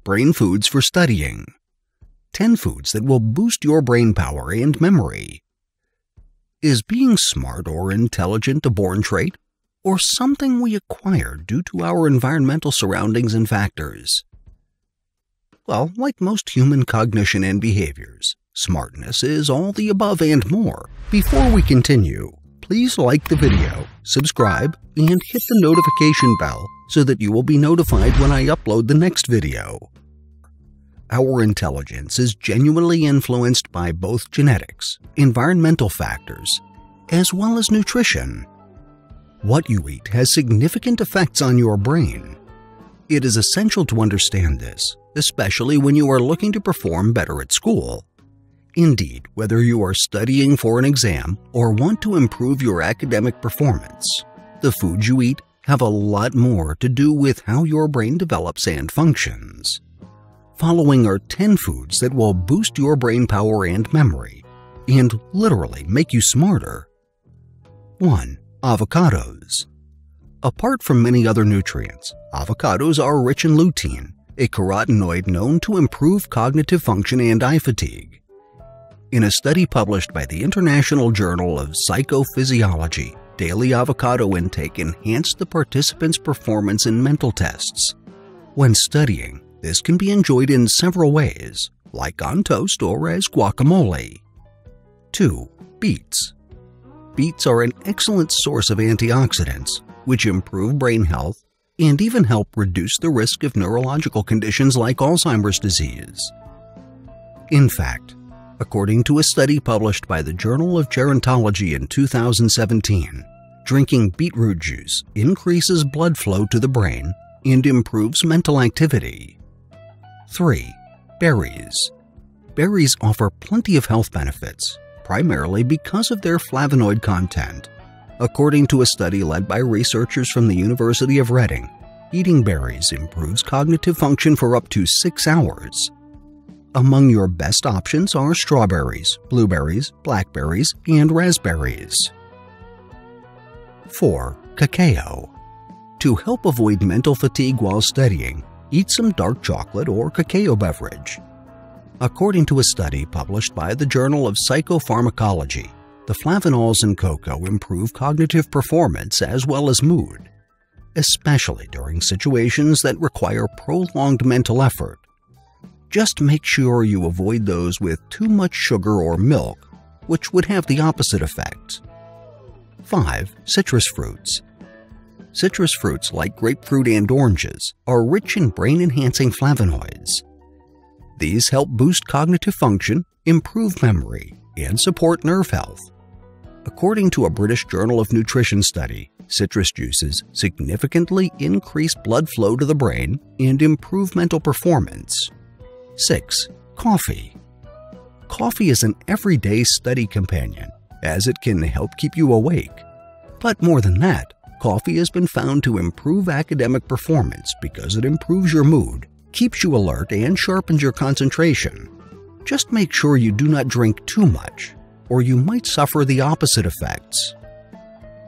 brain foods for studying. 10 foods that will boost your brain power and memory. Is being smart or intelligent a born trait, or something we acquire due to our environmental surroundings and factors? Well, like most human cognition and behaviors, smartness is all the above and more. Before we continue, please like the video, subscribe, and hit the notification bell so that you will be notified when I upload the next video. Our intelligence is genuinely influenced by both genetics, environmental factors, as well as nutrition. What you eat has significant effects on your brain. It is essential to understand this, especially when you are looking to perform better at school. Indeed, whether you are studying for an exam or want to improve your academic performance, the foods you eat have a lot more to do with how your brain develops and functions. Following are 10 foods that will boost your brain power and memory, and literally make you smarter. 1. Avocados. Apart from many other nutrients, avocados are rich in lutein, a carotenoid known to improve cognitive function and eye fatigue. In a study published by the International Journal of Psychophysiology, daily avocado intake enhanced the participants' performance in mental tests. When studying, this can be enjoyed in several ways, like on toast or as guacamole. 2. Beets. Beets are an excellent source of antioxidants, which improve brain health and even help reduce the risk of neurological conditions like Alzheimer's disease. In fact, according to a study published by the Journal of Gerontology in 2017, drinking beetroot juice increases blood flow to the brain and improves mental activity. 3. Berries. Berries offer plenty of health benefits, primarily because of their flavonoid content. According to a study led by researchers from the University of Reading, eating berries improves cognitive function for up to 6 hours. Among your best options are strawberries, blueberries, blackberries, and raspberries. 4. Cacao. To help avoid mental fatigue while studying, eat some dark chocolate or cacao beverage. According to a study published by the Journal of Psychopharmacology, the flavonols in cocoa improve cognitive performance as well as mood, especially during situations that require prolonged mental effort. Just make sure you avoid those with too much sugar or milk, which would have the opposite effect. 5. Citrus fruits. Citrus fruits like grapefruit and oranges are rich in brain-enhancing flavonoids. These help boost cognitive function, improve memory, and support nerve health. According to a British Journal of Nutrition study, citrus juices significantly increase blood flow to the brain and improve mental performance. 6. Coffee. Coffee is an everyday study companion, as it can help keep you awake. But more than that, coffee has been found to improve academic performance because it improves your mood, keeps you alert, and sharpens your concentration. Just make sure you do not drink too much, or you might suffer the opposite effects.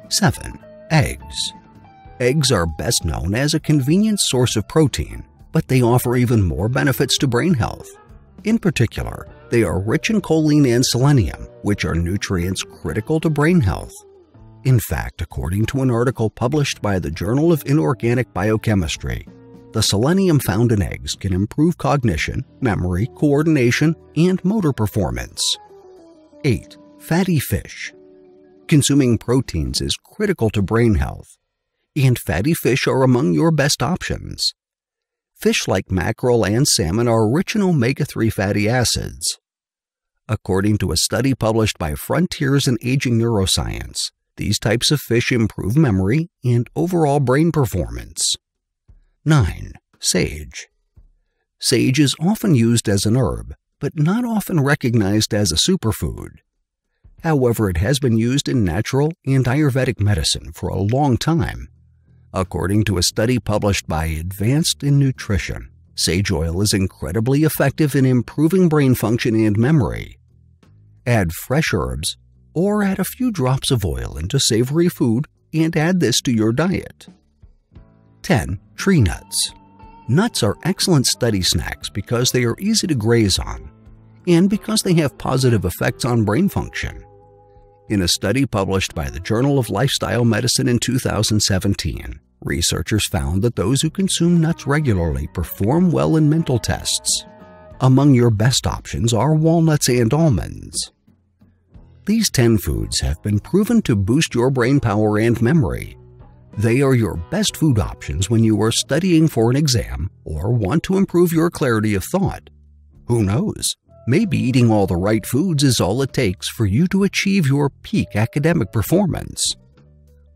7. Eggs. Eggs are best known as a convenient source of protein, but they offer even more benefits to brain health. In particular, they are rich in choline and selenium, which are nutrients critical to brain health. In fact, according to an article published by the Journal of Inorganic Biochemistry, the selenium found in eggs can improve cognition, memory, coordination, and motor performance. 8. Fatty fish. Consuming proteins is critical to brain health, and fatty fish are among your best options. Fish like mackerel and salmon are rich in omega-3 fatty acids. According to a study published by Frontiers in Aging Neuroscience, these types of fish improve memory and overall brain performance. 9. Sage. Sage is often used as an herb, but not often recognized as a superfood. However, it has been used in natural and Ayurvedic medicine for a long time. According to a study published by Advanced in Nutrition, sage oil is incredibly effective in improving brain function and memory. Add fresh herbs, or add a few drops of oil into savory food and add this to your diet. 10. Tree nuts. Nuts are excellent study snacks because they are easy to graze on, and because they have positive effects on brain function. In a study published by the Journal of Lifestyle Medicine in 2017, researchers found that those who consume nuts regularly perform well in mental tests. Among your best options are walnuts and almonds. These 10 foods have been proven to boost your brain power and memory. They are your best food options when you are studying for an exam or want to improve your clarity of thought. Who knows? Maybe eating all the right foods is all it takes for you to achieve your peak academic performance.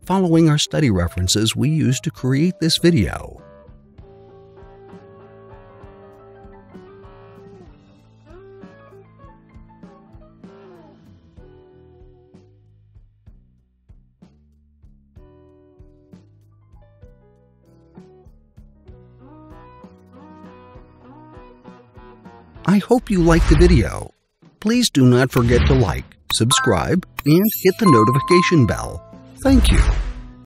Following our study references we used to create this video. I hope you liked the video. Please do not forget to like, subscribe, and hit the notification bell. Thank you.